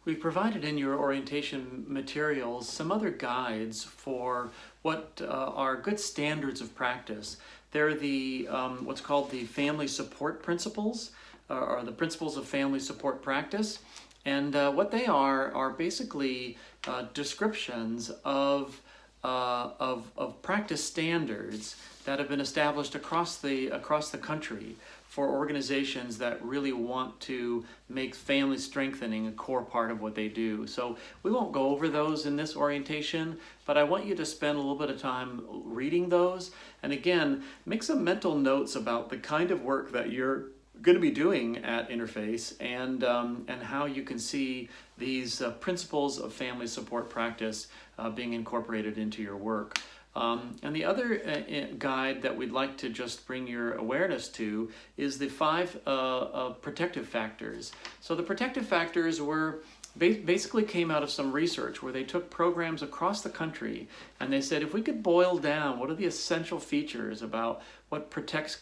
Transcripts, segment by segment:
We've provided in your orientation materials some other guides for what are good standards of practice. They're the what's called the family support principles, or the principles of family support practice. And what they are basically descriptions of practice standards that have been established across the country for organizations that really want to make family strengthening a core part of what they do. So we won't go over those in this orientation, but I want you to spend a little bit of time reading those. And again, make some mental notes about the kind of work that you're going to be doing at Interface, and how you can see these principles of family support practice being incorporated into your work. And the other guide that we'd like to just bring your awareness to is the 5 protective factors. So the protective factors were basically came out of some research where they took programs across the country and they said, if we could boil down what are the essential features about what protects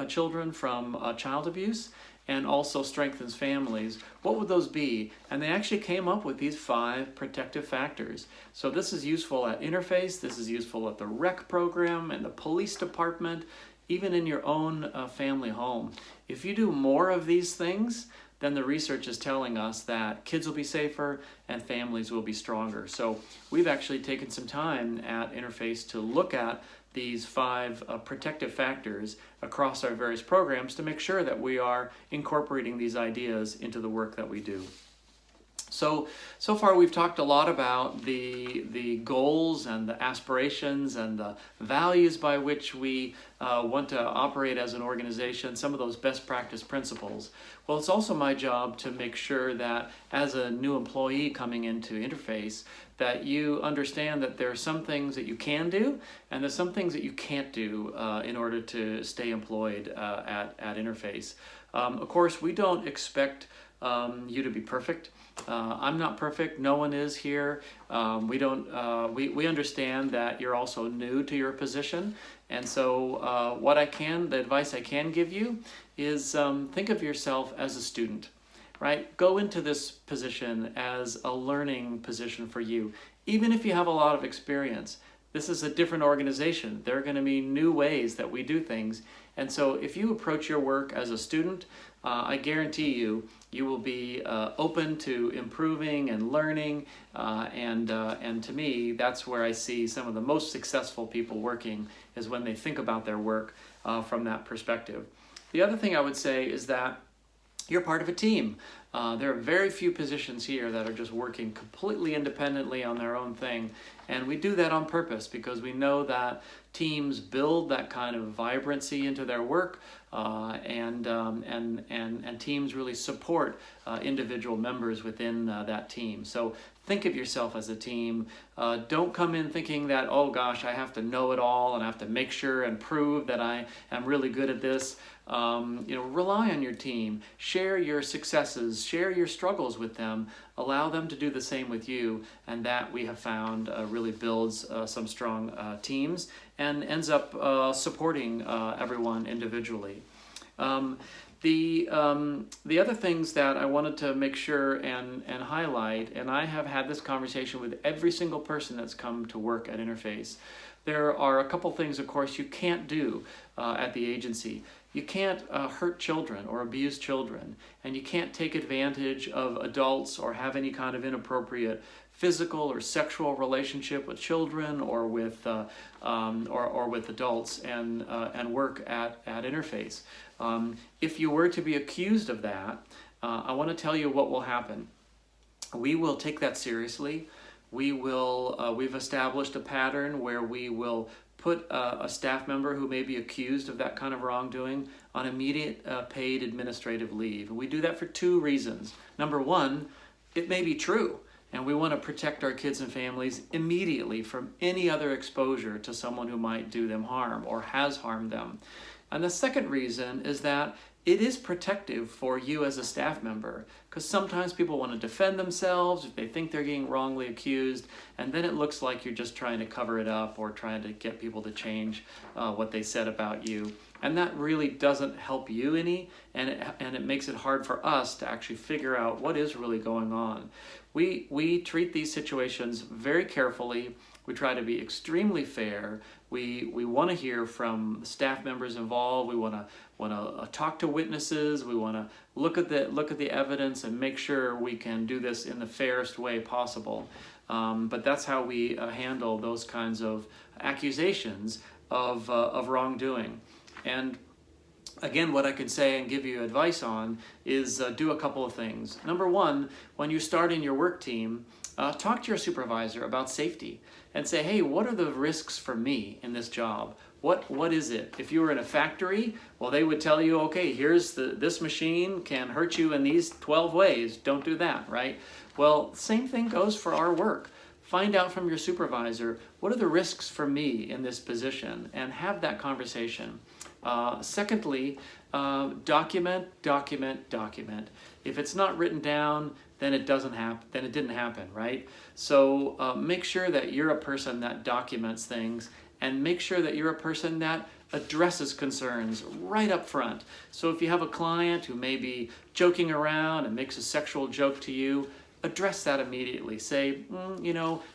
children from child abuse and also strengthens families, what would those be? And they actually came up with these 5 protective factors. So this is useful at Interface, this is useful at the rec program and the police department, even in your own family home. If you do more of these things, then the research is telling us that kids will be safer and families will be stronger. So we've actually taken some time at Interface to look at these 5 protective factors across our various programs to make sure that we are incorporating these ideas into the work that we do. So far we've talked a lot about the goals and the aspirations and the values by which we want to operate as an organization, some of those best practice principles. Well, it's also my job to make sure that as a new employee coming into Interface, that you understand that there are some things that you can do and there's some things that you can't do in order to stay employed at Interface. Of course, we don't expect you to be perfect. I'm not perfect. No one is here. We understand that you're also new to your position, and so the advice I can give you is think of yourself as a student, right? Go into this position as a learning position for you, even if you have a lot of experience. This is a different organization. There are going to be new ways that we do things. And so if you approach your work as a student, I guarantee you will be open to improving and learning. And to me, that's where I see some of the most successful people working, is when they think about their work from that perspective. The other thing I would say is that you're part of a team. There are very few positions here that are just working completely independently on their own thing. And we do that on purpose because we know that teams build that kind of vibrancy into their work, and teams really support individual members within that team. So think of yourself as a team. Don't come in thinking that, oh gosh, I have to know it all and I have to make sure and prove that I am really good at this. Rely on your team. Share your successes. Share your struggles with them. Allow them to do the same with you, and that we have found really builds some strong teams and ends up supporting everyone individually. The other things that I wanted to make sure and highlight, and I have had this conversation with every single person that's come to work at Interface, there are a couple things, of course, you can't do at the agency. You can't hurt children or abuse children, and you can't take advantage of adults or have any kind of inappropriate physical or sexual relationship with children or with adults and work at Interface. If you were to be accused of that, I want to tell you what will happen. We will take that seriously. We've established a pattern where we will put a staff member who may be accused of that kind of wrongdoing on immediate paid administrative leave. And we do that for 2 reasons. Number 1, it may be true, and we want to protect our kids and families immediately from any other exposure to someone who might do them harm or has harmed them. And the second reason is that it is protective for you as a staff member, because sometimes people want to defend themselves if they think they're getting wrongly accused, and then it looks like you're just trying to cover it up or trying to get people to change what they said about you. And that really doesn't help you any, and it makes it hard for us to actually figure out what is really going on. We treat these situations very carefully. We try to be extremely fair. We want to hear from staff members involved. We want to talk to witnesses. We want to look at the evidence and make sure we can do this in the fairest way possible. But that's how we handle those kinds of accusations of wrongdoing. And again, what I can say and give you advice on is do a couple of things. Number one, when you start in your work team, talk to your supervisor about safety and say, hey, what are the risks for me in this job? What is it? If you were in a factory, well, they would tell you, okay, here's this machine can hurt you in these 12 ways. Don't do that, right? Well, same thing goes for our work. Find out from your supervisor, what are the risks for me in this position, and have that conversation. Secondly, document. If it's not written down, then it doesn't happen. Then it didn't happen, right? So make sure that you're a person that documents things, and make sure that you're a person that addresses concerns right up front. So if you have a client who may be joking around and makes a sexual joke to you, address that immediately. Say,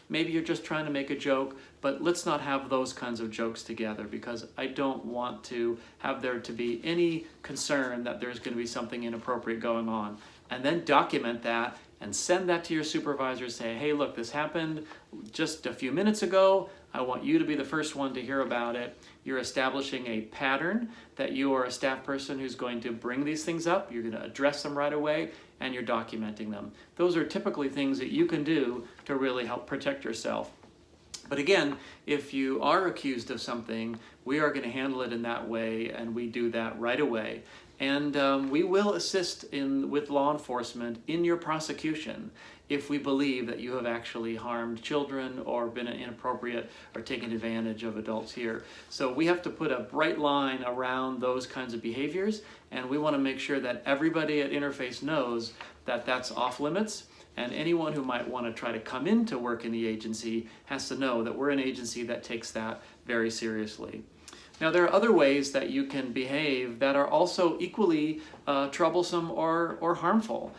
maybe you're just trying to make a joke, but let's not have those kinds of jokes together, because I don't want to have there to be any concern that there's going to be something inappropriate going on. And then document that and send that to your supervisor. Say, hey, look, this happened just a few minutes ago. I want you to be the first one to hear about it. You're establishing a pattern that you are a staff person who's going to bring these things up. You're going to address them right away, and you're documenting them. Those are typically things that you can do to really help protect yourself. But again, if you are accused of something, we are going to handle it in that way, and we do that right away. And we will assist with law enforcement in your prosecution if we believe that you have actually harmed children or been inappropriate or taken advantage of adults here. So we have to put a bright line around those kinds of behaviors, and we want to make sure that everybody at Interface knows that that's off limits. And anyone who might want to try to come in to work in the agency has to know that we're an agency that takes that very seriously. Now, there are other ways that you can behave that are also equally troublesome or harmful.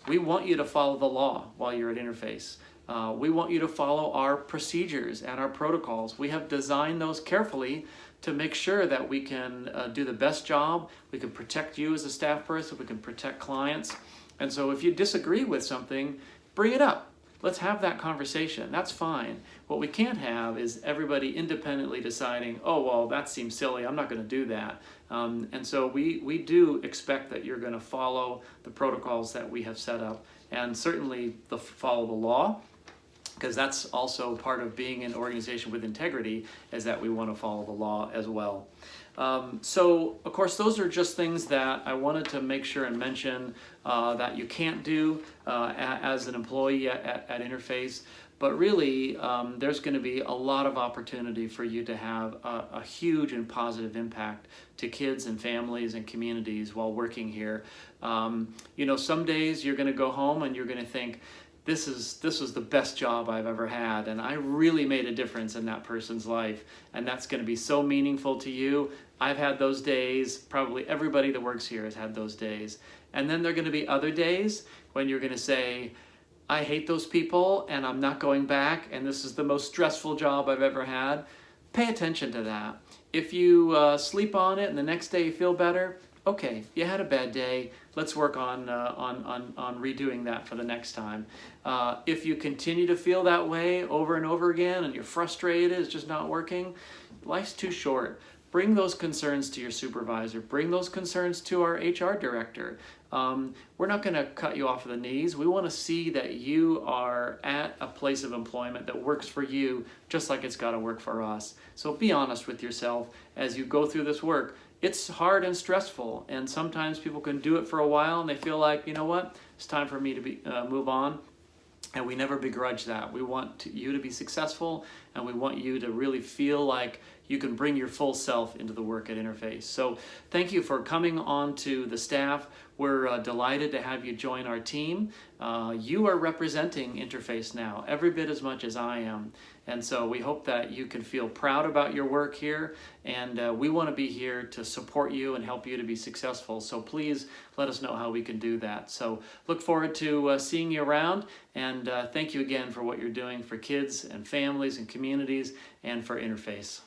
We want you to follow the law while you're at Interface. We want you to follow our procedures and our protocols. We have designed those carefully to make sure that we can do the best job. We can protect you as a staff person. We can protect clients. And so if you disagree with something, bring it up. Let's have that conversation. That's fine. What we can't have is everybody independently deciding, oh, well, that seems silly. I'm not going to do that. And so we do expect that you're going to follow the protocols that we have set up, and certainly follow the law, because that's also part of being an organization with integrity, is that we want to follow the law as well. So, of course, those are just things that I wanted to make sure and mention that you can't do as an employee at Interface. But really, there's going to be a lot of opportunity for you to have a huge and positive impact to kids and families and communities while working here. Some days you're going to go home and you're going to think, this was the best job I've ever had, and I really made a difference in that person's life, and that's going to be so meaningful to you. I've had those days. Probably everybody that works here has had those days. And then there are going to be other days when you're going to say, I hate those people and I'm not going back, and this is the most stressful job I've ever had. Pay attention to that. If you sleep on it and the next day you feel better, okay, you had a bad day. Let's work on redoing that for the next time. If you continue to feel that way over and over again and you're frustrated, it's just not working, life's too short. Bring those concerns to your supervisor. Bring those concerns to our HR director. We're not going to cut you off of the knees. We want to see that you are at a place of employment that works for you just like it's got to work for us. So be honest with yourself as you go through this work. It's hard and stressful, and sometimes people can do it for a while and they feel like, you know what, it's time for me to move on. And we never begrudge that. We want you to be successful, and we want you to really feel like you can bring your full self into the work at Interface. So thank you for coming on to the staff. We're delighted to have you join our team. You are representing Interface now, every bit as much as I am. And so we hope that you can feel proud about your work here, and we want to be here to support you and help you to be successful. So please let us know how we can do that. So look forward to seeing you around, and thank you again for what you're doing for kids and families and communities and for Interface.